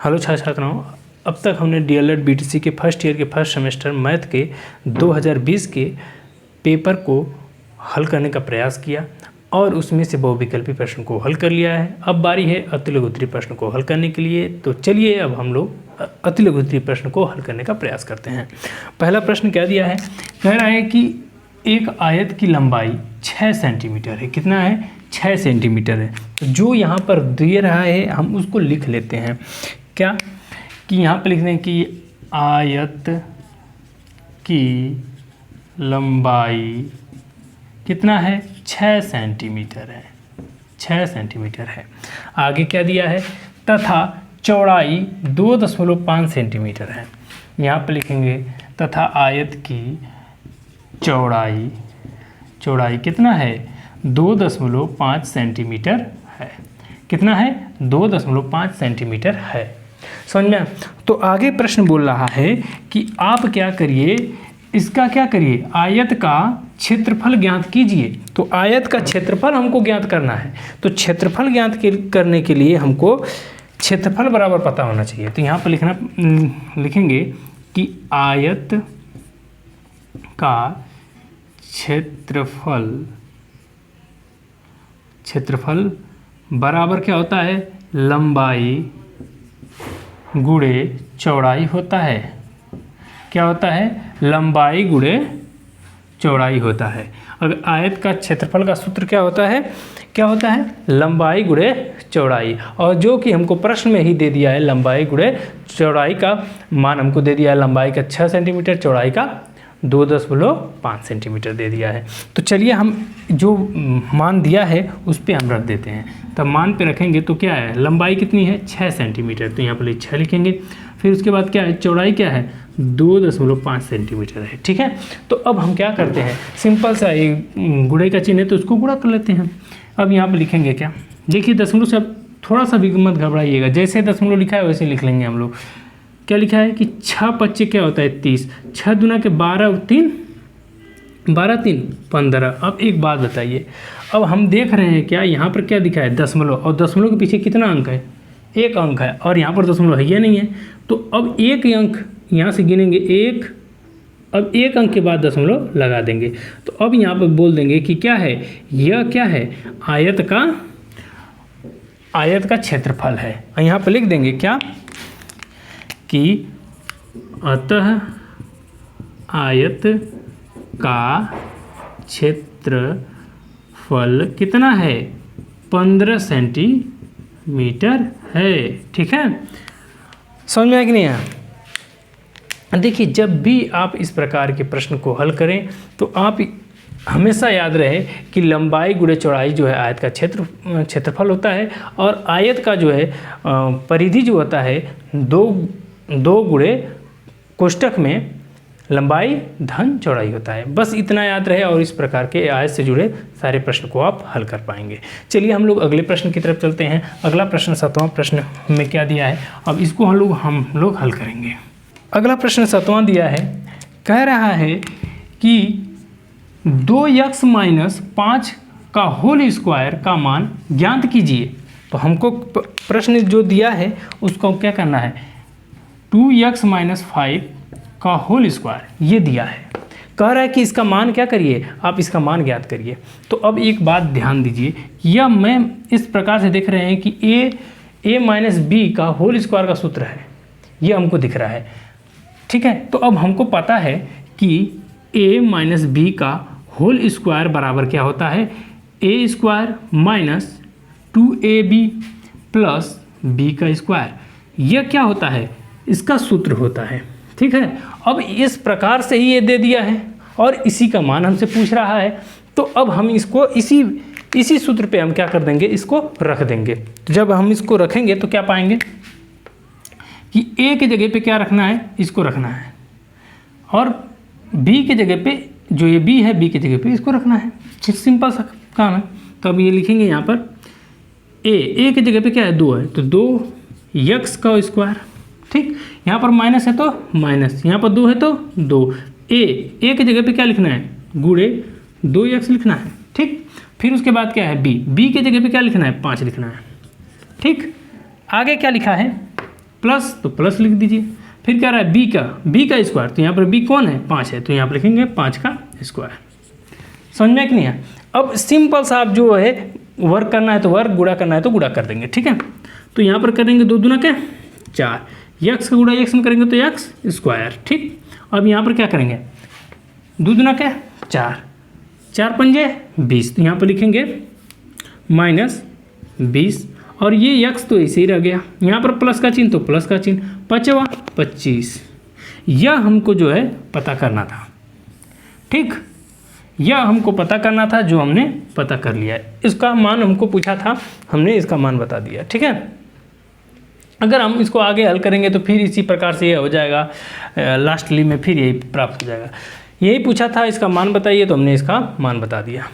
Hello छात्रों, अब तक हमने डीएलएड बीटीसी के फर्स्ट ईयर के फर्स्ट सेमेस्टर मैथ के 2020 के पेपर को हल करने का प्रयास किया और उसमें से बहुविकल्पी प्रश्न को हल कर लिया है। अब बारी है अतिलघुत्तरीय प्रश्न को हल करने के लिए। तो चलिए अब हम लोग अतिलघुत्तरीय प्रश्न को हल करने का प्रयास करते हैं। पहला प्रश्न क्या दिया है, कह रहा है कि एक आयत की लंबाई 6 सेंटीमीटर है। कितना है? 6 सेंटीमीटर है। तो जो यहाँ पर दे रहा है हम उसको लिख लेते हैं। क्या कि यहाँ पर लिख दें कि आयत की लंबाई कितना है? 6 सेंटीमीटर है। 6 सेंटीमीटर है। आगे क्या दिया है? तथा चौड़ाई 2.5 सेंटीमीटर है। यहाँ पर लिखेंगे तथा आयत की चौड़ाई कितना है? 2.5 सेंटीमीटर है। कितना है? 2.5 सेंटीमीटर है। समझ में? तो आगे प्रश्न बोल रहा है कि आप क्या करिए, इसका क्या करिए, आयत का क्षेत्रफल ज्ञात कीजिए। तो आयत का क्षेत्रफल हमको ज्ञात करना है। तो क्षेत्रफल ज्ञात करने के लिए हमको क्षेत्रफल बराबर पता होना चाहिए। तो यहाँ पर लिखेंगे कि आयत का क्षेत्रफल बराबर क्या होता है? लंबाई गुणे चौड़ाई होता है। क्या होता है? लंबाई गुणे चौड़ाई होता है। अगर आयत का क्षेत्रफल का सूत्र क्या होता है? लंबाई गुणे चौड़ाई। और जो कि हमको प्रश्न में ही दे दिया है, लंबाई गुणे चौड़ाई का मान हमको दे दिया है। लंबाई का 6 सेंटीमीटर, चौड़ाई का 2.5 सेंटीमीटर दे दिया है। तो चलिए हम जो मान दिया है उस पर हम रख देते हैं। तब मान पे रखेंगे तो क्या है? लंबाई कितनी है? 6 सेंटीमीटर। तो यहाँ पर 6 लिखेंगे। फिर उसके बाद क्या है? चौड़ाई क्या है? 2.5 सेंटीमीटर है। ठीक है। तो अब हम क्या करते हैं, सिंपल सा एक गुणे का चिन्ह है तो उसको गुणा कर लेते हैं। अब यहाँ पर लिखेंगे क्या, देखिए दशमलव से अब थोड़ा सा भी मत घबराइएगा, जैसे दशमलव लिखा है वैसे लिख लेंगे हम लोग। क्या लिखा है कि 6 पच्चे क्या होता है? 30। 6 दूना के 12 3 15। अब एक बात बताइए, अब हम देख रहे हैं क्या यहाँ पर क्या दिखा है? दशमलव। और दशमलव के पीछे कितना अंक है? 1 अंक है। और यहाँ पर दशमलव है, ये नहीं है। तो अब 1 अंक यहाँ से गिनेंगे 1। अब 1 अंक के बाद दशमलव लगा देंगे। तो अब यहाँ पर बोल देंगे कि क्या है? यह क्या है? आयत का क्षेत्रफल है। और यहाँ पर लिख देंगे क्या कि अतः आयत का क्षेत्रफल कितना है? 15 सेंटीमीटर है। ठीक है। समझ में आया कि नहीं आया? देखिए, जब भी आप इस प्रकार के प्रश्न को हल करें तो आप हमेशा याद रहे कि लंबाई गुणे चौड़ाई जो है आयत का क्षेत्रफल होता है। और आयत का जो है परिधि जो होता है 2 गुणे कोष्ठक में लंबाई धन चौड़ाई होता है। बस इतना याद रहे और इस प्रकार के आयत से जुड़े सारे प्रश्न को आप हल कर पाएंगे। चलिए हम लोग अगले प्रश्न की तरफ चलते हैं। अगला प्रश्न 7वां प्रश्न में क्या दिया है, अब इसको हम लोग हल करेंगे। अगला प्रश्न 7वां दिया है, कह रहा है कि 2x - 5 का होल स्क्वायर का मान ज्ञात कीजिए। तो हमको प्रश्न जो दिया है उसको क्या करना है? 2x - 5 का होल स्क्वायर ये दिया है। कह रहा है कि इसका मान क्या करिए, आप इसका मान ज्ञात करिए। तो अब एक बात ध्यान दीजिए, यह मैं इस प्रकार से देख रहे हैं कि a - b का होल स्क्वायर का सूत्र है, ये हमको दिख रहा है। ठीक है। तो अब हमको पता है कि a - b का होल स्क्वायर बराबर क्या होता है? a square minus 2ab plus b का स्क्वायर। यह क्या होता है? इसका सूत्र होता है। ठीक है। अब इस प्रकार से ही ये दे दिया है और इसी का मान हमसे पूछ रहा है। तो अब हम इसको इसी सूत्र पे हम क्या कर देंगे? इसको रख देंगे। तो जब हम इसको रखेंगे तो क्या पाएंगे कि a की जगह पे क्या रखना है? इसको रखना है। और b की जगह पे, जो ये b है, b की जगह पे इसको रखना है। सिंपल सा काम है। तो अब ये लिखेंगे यहाँ पर a की जगह पे क्या है? 2 है, तो 2x का स्क्वायर। ठीक। यहाँ पर माइनस है तो माइनस, यहाँ पर 2 है तो 2। a की जगह पे क्या लिखना है? गुणे 2x लिखना है। ठीक। फिर उसके बाद क्या है? b की जगह पे क्या लिखना है? 5 लिखना है। ठीक। आगे क्या लिखा है? प्लस तो प्लस लिख दीजिए। फिर कह रहा है बी का स्क्वायर, तो यहाँ पर बी कौन है 5 है, तो यहाँ पर लिखेंगे 5 का स्क्वायर। समझ में कि नहीं है। अब सिंपल सा आप जो है वर्क करना है तो वर्क, गुणा करना है तो गुणा कर देंगे, ठीक है। तो यहाँ पर करेंगे 2 दूना क्या 4, यक्स का गुणा यक्स में करेंगे तो यक्स स्क्वायर, ठीक। अब यहाँ पर क्या करेंगे 2 दूना क्या 4, 4 पंजे 20, तो यहाँ पर लिखेंगे -20, और ये यक्स तो ऐसे ही रह गया, यहाँ पर प्लस का चिन्ह तो प्लस का चिन्ह, 5 25। यह हमको जो है पता करना था, ठीक। यह हमको पता करना था जो हमने पता कर लिया है। इसका मान हमको पूछा था, हमने इसका मान बता दिया, ठीक है। अगर हम इसको आगे हल करेंगे तो फिर इसी प्रकार से ये हो जाएगा, लास्टली में फिर यही प्राप्त हो जाएगा। यही पूछा था इसका मान बताइए, तो हमने इसका मान बता दिया।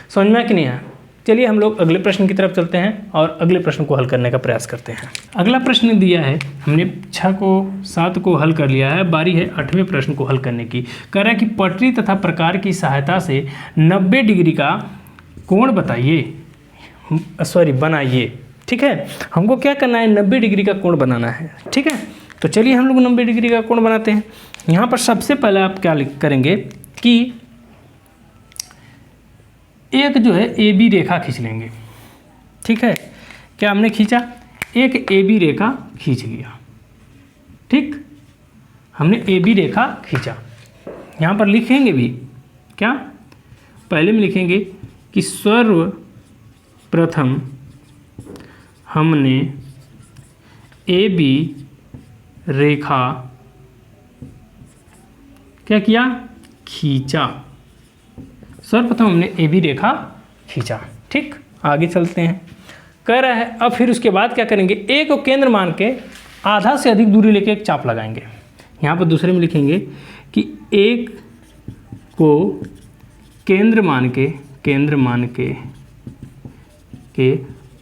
समझ में कि नहीं आया। चलिए हम लोग अगले प्रश्न की तरफ चलते हैं और अगले प्रश्न को हल करने का प्रयास करते हैं। अगला प्रश्न दिया है, हमने 6 को 7 को हल कर लिया है, बारी है 8वें प्रश्न को हल करने की। कह रहा है कि पटरी तथा प्रकार की सहायता से 90 डिग्री का कोण बनाइए, ठीक है। हमको क्या करना है 90 डिग्री का कोण बनाना है, ठीक है। तो चलिए हम लोग 90 डिग्री का कोण बनाते हैं। यहाँ पर सबसे पहले आप क्या करेंगे कि एक जो है ए बी रेखा खींच लेंगे, ठीक है। क्या हमने खींचा, एक ए बी रेखा खींच लिया, ठीक। हमने ए बी रेखा खींचा। यहाँ पर लिखेंगे भी क्या, पहले में लिखेंगे कि सर्वप्रथम हमने ए बी रेखा क्या किया, खींचा। सर्वप्रथम हमने ए बी रेखा खींचा, ठीक। आगे चलते हैं। कह रहा है अब फिर उसके बाद क्या करेंगे, ए को केंद्र मान के आधा से अधिक दूरी लेके एक चाप लगाएंगे। यहाँ पर दूसरे में लिखेंगे कि एक को केंद्र मान के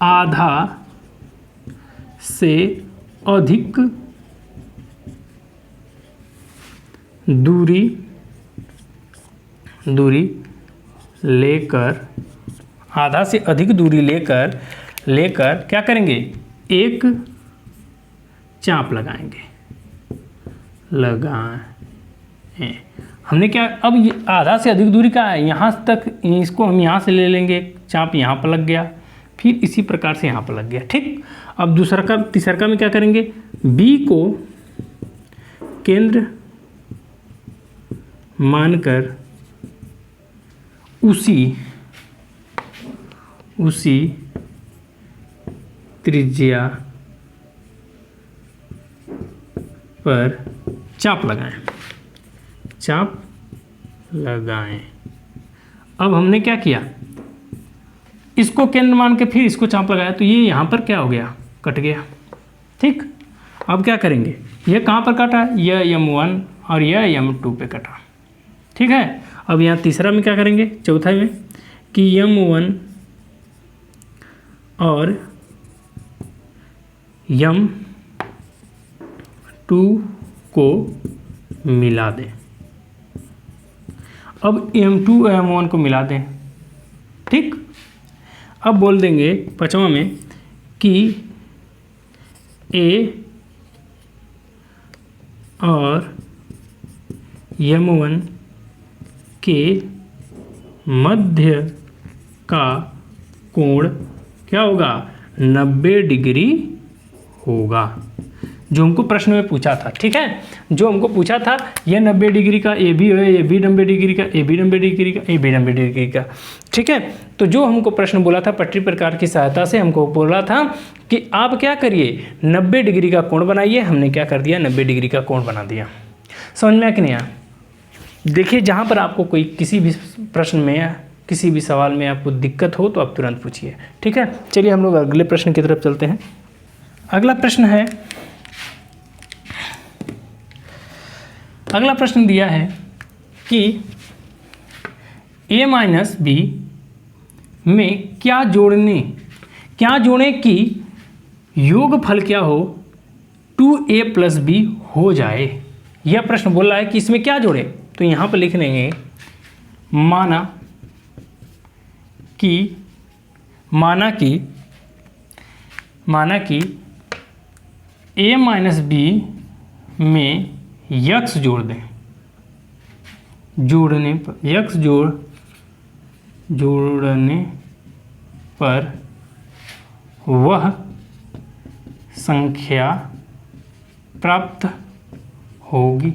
आधा से अधिक दूरी लेकर, आधा से अधिक दूरी लेकर क्या करेंगे, एक चाप लगाएं। हमने क्या, अब ये आधा से अधिक दूरी का है, यहाँ तक, इसको हम यहाँ से ले लेंगे, चाप यहाँ पर लग गया, फिर इसी प्रकार से यहाँ पर लग गया, ठीक। अब तीसरा में क्या करेंगे, बी को केंद्र मानकर उसी त्रिज्या पर चाप लगाएं। अब हमने क्या किया, इसको केंद्र मान के फिर इसको चाप लगाया, तो ये यहाँ पर क्या हो गया, कट गया, ठीक। अब क्या करेंगे, ये कहाँ पर कटा, यह M1 और यह M2 पे कटा, ठीक है। अब यहाँ तीसरा में क्या करेंगे, चौथा में, कि M1 और M2 को मिला दें। अब M2 और M1 को मिला दें, ठीक। अब बोल देंगे पांचवा में कि A और M1 के मध्य का कोण क्या होगा, 90 डिग्री होगा, जो हमको प्रश्न में पूछा था, ठीक है। जो हमको पूछा था यह 90 डिग्री का ए बी है, ये भी 90 डिग्री का, ए बी 90 डिग्री का, ए बी 90 डिग्री का, ठीक है। तो जो हमको प्रश्न बोला था, पटरी प्रकार की सहायता से हमको बोला था कि आप क्या करिए 90 डिग्री का कोण बनाइए। हमने क्या कर दिया, 90 डिग्री का कोण बना दिया। समझ में आ कि नहीं आया। देखिए जहाँ पर आपको कोई किसी भी प्रश्न में या किसी भी सवाल में आपको दिक्कत हो तो आप तुरंत पूछिए, ठीक है। चलिए हम लोग अगले प्रश्न की तरफ चलते हैं। अगला प्रश्न दिया है कि a माइनस बी में क्या जोड़ें कि योगफल क्या हो 2a प्लस बी हो जाए। यह प्रश्न बोल रहा है कि इसमें क्या जोड़े, तो यहाँ पर लिख लेंगे माना कि a माइनस बी में यक्स जोड़ दें, जोड़ने पर यक्स जोड़ने पर वह संख्या प्राप्त होगी।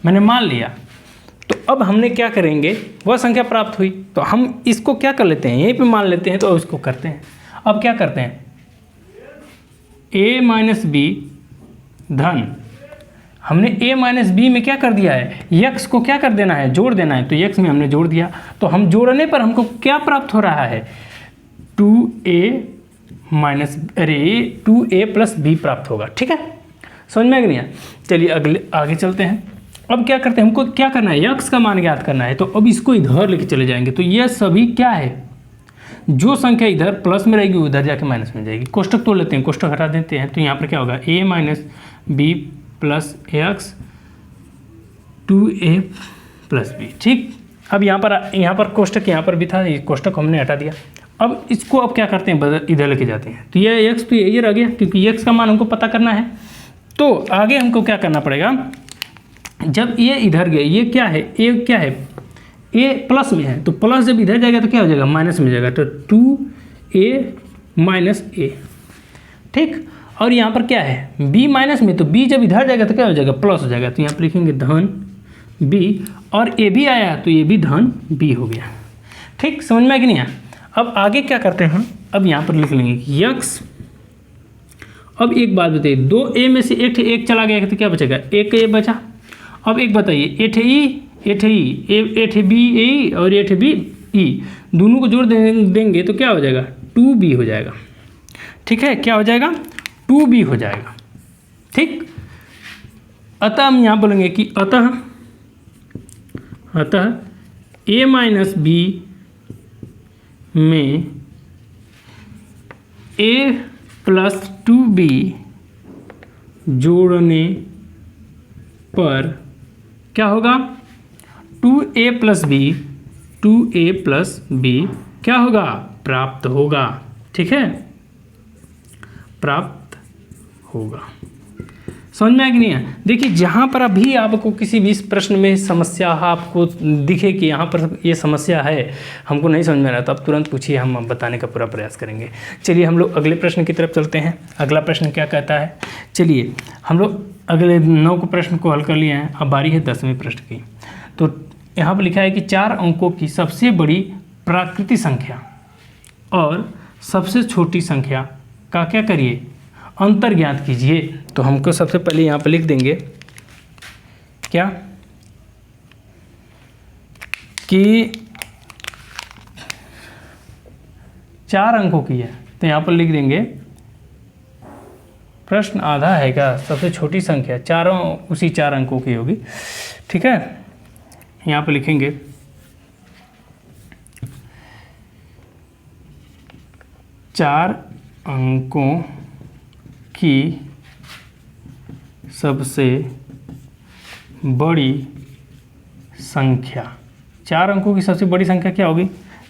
मैंने मान लिया, तो अब हमने क्या करेंगे, वह संख्या प्राप्त हुई तो हम इसको क्या कर लेते हैं, यहीं पे मान लेते हैं, तो इसको करते हैं। अब क्या करते हैं, a माइनस बी धन, हमने a माइनस बी में क्या कर दिया है, यक्स को क्या कर देना है, जोड़ देना है, तो यक्स में हमने जोड़ दिया, तो हम जोड़ने पर हमको क्या प्राप्त हो रहा है, 2a प्लस बी प्राप्त होगा। ठीक है, समझ में आ गया। चलिए आगे चलते हैं। अब क्या करते हैं, हमको क्या करना है, यक्स का मान ज्ञात करना है, तो अब इसको इधर लेके चले जाएंगे, तो ये सभी क्या है, जो संख्या इधर प्लस में रहेगी उधर जाके माइनस में जाएगी। कोष्टक तोड़ लेते हैं, कोष्टक हटा देते हैं, तो यहाँ पर क्या होगा, a minus B plus X 2a plus B. ठीक, अब यहाँ पर कोष्टक यहाँ पर भी था, ये कोष्टक हमने हटा दिया। अब इसको अब क्या करते हैं, इधर लेके जाते हैं, तो ये x तो ये रह गया, क्योंकि x का मान हमको पता करना है। तो आगे हमको क्या करना पड़ेगा, जब ये इधर गए, ये क्या है, a क्या है, a प्लस में है, तो प्लस जब इधर जाएगा तो क्या हो जाएगा, माइनस में जाएगा, तो 2a माइनस a। ठीक, और यहाँ पर क्या है, b माइनस में, तो b जब इधर जाएगा तो क्या हो जाएगा, प्लस हो जाएगा, तो यहाँ पर लिखेंगे धन b, और a भी आया तो ये भी धन b हो गया। ठीक, समझ में आ कि नहीं आया। अब आगे क्या करते हैं हम, अब यहाँ पर लिख लेंगे कि यक्स, अब एक बात बताइए, 2a में से एक चला गया तो क्या बचेगा, एक a बचा। अब एक बताइए, a b a और a b e, दोनों को जोड़ देंगे तो क्या हो जाएगा, 2b हो जाएगा। ठीक है, क्या हो जाएगा, 2b हो जाएगा। ठीक, अतः हम यहाँ बोलेंगे कि अतः a माइनस बी में a प्लस 2b जोड़ने पर क्या होगा, 2a प्लस b क्या होगा, प्राप्त होगा। ठीक है, प्राप्त होगा। समझ में आ कि नहीं है। देखिए, जहाँ पर अभी आपको किसी भी प्रश्न में समस्या आपको दिखे कि यहाँ पर ये समस्या है, हमको नहीं समझ में आ रहा, तो आप तुरंत पूछिए, हम बताने का पूरा प्रयास करेंगे। चलिए हम लोग अगले प्रश्न की तरफ चलते हैं। अगला प्रश्न क्या कहता है, चलिए हम लोग अगले 9 प्रश्न को हल कर लिए हैं, अब बारी है 10वें प्रश्न की। तो यहाँ पर लिखा है कि 4 अंकों की सबसे बड़ी प्राकृतिक संख्या और सबसे छोटी संख्या का क्या करिए, अंतर ज्ञात कीजिए। तो हमको सबसे पहले यहाँ पर लिख देंगे क्या, कि 4 अंकों की है, तो यहाँ पर लिख देंगे, प्रश्न आधा है क्या, सबसे छोटी संख्या चारों उसी 4 अंकों की होगी। ठीक है, यहाँ पर लिखेंगे 4 अंकों की सबसे बड़ी संख्या। 4 अंकों की सबसे बड़ी संख्या क्या होगी,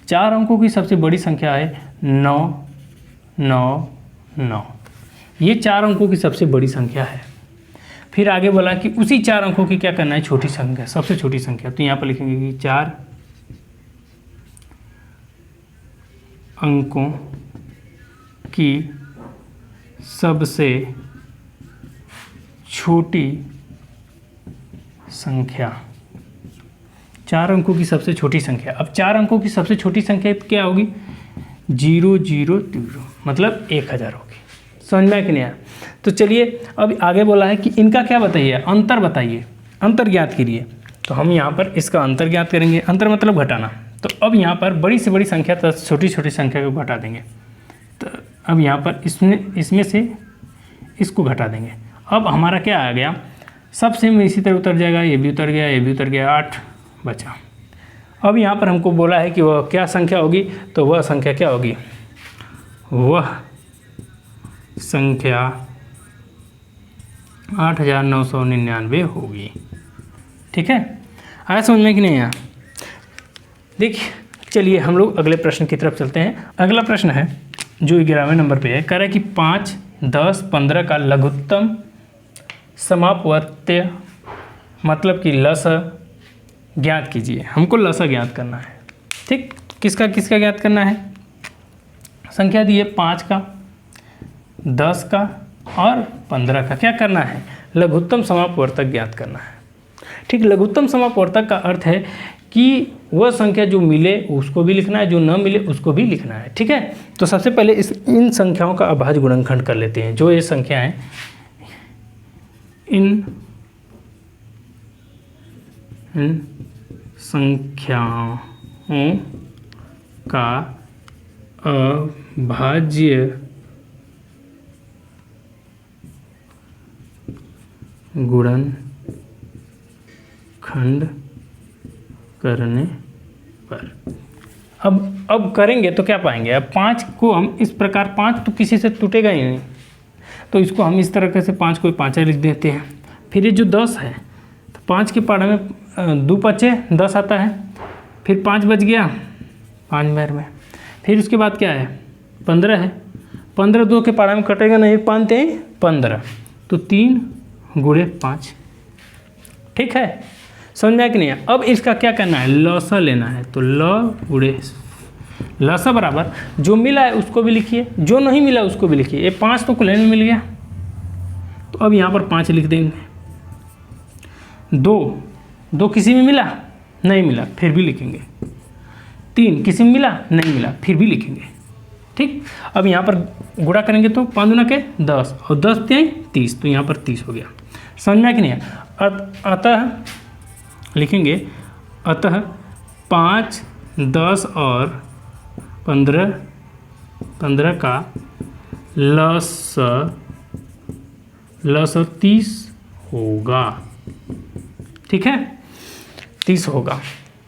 4 अंकों की सबसे बड़ी संख्या है 999। ये 4 अंकों की सबसे बड़ी संख्या है। फिर आगे बोला कि उसी 4 अंकों की क्या करना है, छोटी संख्या, सबसे छोटी संख्या। तो यहाँ पर लिखेंगे कि 4 अंकों की सबसे छोटी संख्या, 4 अंकों की सबसे छोटी संख्या। अब 4 अंकों की सबसे छोटी संख्या क्या होगी, 000, मतलब 1000 होगी। समझ में आया कि नहीं आया। तो चलिए अब आगे बोला है कि इनका क्या बताइए, अंतर बताइए, अंतर ज्ञात करिए। तो हम यहाँ पर इसका अंतर ज्ञात करेंगे, अंतर मतलब घटाना। तो अब यहाँ पर बड़ी से बड़ी संख्या तक छोटी छोटी संख्या को घटा देंगे। तो अब यहाँ पर इसमें से इसको घटा देंगे। अब हमारा क्या आ गया, सब सेम इसी तरह उतर जाएगा, ये भी उतर गया, ये भी उतर गया, 8 बचा। अब यहाँ पर हमको बोला है कि वह क्या संख्या होगी, तो वह संख्या क्या होगी, वह संख्या 8999 होगी। ठीक है, आया समझ में कि नहीं आया। देखिए चलिए हम लोग अगले प्रश्न की तरफ चलते हैं। अगला प्रश्न है जो 11वें नंबर पे है, कह रहा है कि 5 10 15 का लघुत्तम समापवर्त्य मतलब कि लस ज्ञात कीजिए। हमको लस ज्ञात करना है। ठीक, किसका किसका ज्ञात करना है? संख्या दी है 5 का, 10 का और 15 का। क्या करना है? लघुत्तम समापवर्तक ज्ञात करना है। ठीक, लघुत्तम समापवर्तक का अर्थ है कि वह संख्या जो मिले उसको भी लिखना है, जो न मिले उसको भी लिखना है। ठीक है, तो सबसे पहले इन संख्याओं का अभाज्य गुणनखंड कर लेते हैं। जो ये संख्या है, इन संख्याओं का अभाज्य गुणनखंड करने पर अब करेंगे तो क्या पाएंगे? अब 5 को हम इस प्रकार, 5 तो किसी से टूटेगा ही नहीं, तो इसको हम इस तरह से 5 को 5 लिख देते हैं। फिर ये जो 10 है, तो 5 के पाढ़े में 2 5 10 आता है, फिर 5 बच गया 5 बार में। फिर उसके बाद क्या है? 15 है, 15 2 के पाढ़े में कटेगा नहीं, 5 3 15, तो 3 गुणे 5। ठीक है, समझ में आया कि नहीं? अब इसका क्या करना है? लसा लेना है। तो ल गुणे लसा बराबर जो मिला है उसको भी लिखिए, जो नहीं मिला उसको भी लिखिए। ये 5 तो कुल में मिल गया, तो अब यहाँ पर 5 लिख देंगे। 2 किसी में मिला? नहीं मिला, फिर भी लिखेंगे। 3 किसी में मिला? नहीं मिला, फिर भी लिखेंगे। ठीक, अब यहाँ पर गुणा करेंगे तो 5 दूना के 10 और 10 3 30, तो यहाँ पर 30 हो गया। समझ में आया कि नहीं? अतः लिखेंगे, अतः 5 10 और 15 का लस 30 होगा। ठीक है, 30 होगा।